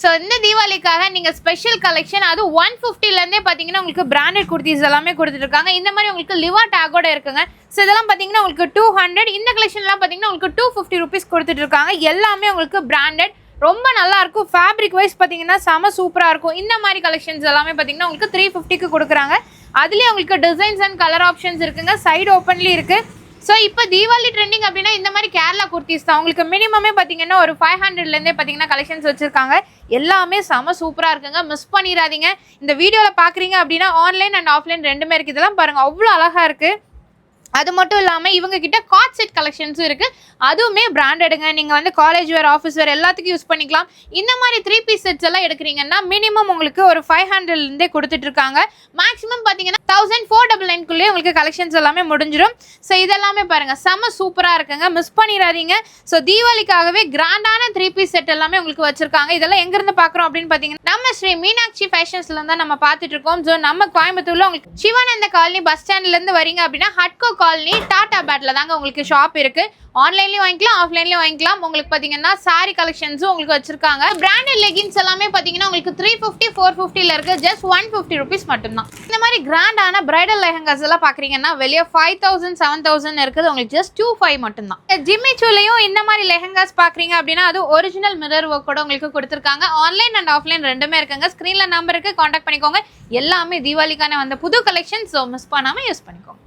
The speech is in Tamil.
ஸோ இந்த தீபாவளிக்காக நீங்கள் ஸ்பெஷல் கலெக்ஷன் அது 150லேருந்தே பார்த்தீங்கன்னா உங்களுக்கு பிராண்டட் குர்த்திஸ் எல்லாமே கொடுத்துருக்காங்க. இந்த மாதிரி உங்களுக்கு லிவா டேக்கோட இருக்குங்க. ஸோ இதெல்லாம் பார்த்தீங்கன்னா உங்களுக்கு 200. இந்த கலெக்ஷன்லாம் பார்த்தீங்கன்னா உங்களுக்கு 250 ருபீஸ் கொடுத்துட்டு இருக்காங்க. எல்லாமே உங்களுக்கு பிராண்டட், ரொம்ப நல்லா இருக்கும். ஃபேப்ரிக் வைஸ் பார்த்தீங்கன்னா செம சூப்பராக இருக்கும். இந்த மாதிரி கலெக்ஷன்ஸ் எல்லாமே பார்த்தீங்கன்னா உங்களுக்கு 350க்கு கொடுக்குறாங்க. அதுலேயே உங்களுக்கு டிசைன்ஸ் அண்ட் கலர் ஆப்ஷன்ஸ் இருக்குங்க. சைடு ஓப்பன்லி இருக்குது. ஸோ இப்போ தீபாவளி ட்ரெண்டிங் அப்படின்னா இந்த மாதிரி கேரளா குர்த்திஸ் தான். உங்களுக்கு மினிமமே பார்த்தீங்கன்னா ஒரு 500லேருந்தே பார்த்தீங்கன்னா கலெக்ஷன்ஸ் வச்சுருக்காங்க. எல்லாமே செம சூப்பராக இருக்குங்க. மிஸ் பண்ணிடாதீங்க. இந்த வீடியோவில் பார்க்குறீங்க அப்படின்னா ஆன்லைன் அண்ட் ஆஃப்லைன் ரெண்டுமே இருக்குது. இதெல்லாம் பாருங்கள், அவ்வளோ அழகாக இருக்குது. அது மட்டும் இல்லாமல் இவங்க கிட்ட காட் செட் கலெக்ஷன்ஸும் இருக்குது. அதுவுமே பிராண்டடுங்க. நீங்கள் வந்து காலேஜ் வேர், ஆஃபீஸ் வேர் எல்லாத்துக்கும் யூஸ் பண்ணிக்கலாம். இந்த மாதிரி 3 பீஸ் செட்ஸ் எல்லாம் எடுக்கிறீங்கன்னா மினிமம் உங்களுக்கு ஒரு 500லேருந்தே கொடுத்துட்ருக்காங்க. மேக்ஸிமம் பார்த்தீங்கன்னா 1499க்குள்ளேயே உங்களுக்கு கலெக்ஷன்ஸ் எல்லாமே முடிஞ்சிடும். ஸோ இதெல்லாமே பாருங்கள், செம்ம சூப்பராக இருக்குங்க. மிஸ் பண்ணிடாதீங்க. ஸோ தீபாவளிக்காகவே கிராண்டான 3 பீஸ் செட் எல்லாமே உங்களுக்கு வச்சிருக்காங்க. இதெல்லாம் எங்கேருந்து பார்க்குறோம் அப்படின்னு பார்த்தீங்கன்னா நம்ம ஸ்ரீ மீனாட்சி ஃபேஷன்ஸ்லேருந்து தான் நம்ம பார்த்துட்டு இருக்கோம். ஸோ நம்ம கோயம்புத்தூரில் உங்களுக்கு சிவானந்த காலனி பஸ் ஸ்டாண்ட்லேருந்து வரீங்க அப்படின்னா ஹட்கோ காலனி டாடா பேட்ல தாங்க உங்களுக்கு ஷாப் இருக்கு. ஆன்லைன்லயும் வாங்கிக்கலாம், ஆஃப்லைன்லயும் வாங்கிக்கலாம். உங்களுக்கு பாத்தீங்கன்னா சாரி கலெக்ஷன்ஸும் உங்களுக்கு வச்சிருக்காங்க. பிராண்டட் லெகின்ஸ் எல்லாமே பாத்தீங்கன்னா உங்களுக்கு 350 450ல இருக்கு. ஜஸ்ட் 150 ருபீஸ் மட்டும்தான். இந்த மாதிரி கிராண்டான பிரைடல் லெஹங்காஸ் எல்லாம் பாக்குறீங்கன்னா வெளியே 5000 7000 இருக்குது. உங்களுக்கு ஜஸ்ட் 25 மட்டும்தான். ஜிம்மிச்சூலையும் இந்த மாதிரி லெஹங்காஸ் பாக்குறீங்க அப்படின்னா அது ஒரிஜினல் மிரர் ஒர்க் கூட உங்களுக்கு கொடுத்துருக்காங்க. ஆன்லைன் அண்ட் ஆஃப்லைன் ரெண்டுமே இருக்குங்க. ஸ்கிரீன்ல நம்பருக்கு கான்டாக்ட் பண்ணிக்கோங்க. எல்லாமே தீபாவளிக்கான வந்த புது கலெக்ஷன். ஸோ மிஸ் பண்ணாம யூஸ் பண்ணிக்கோங்க.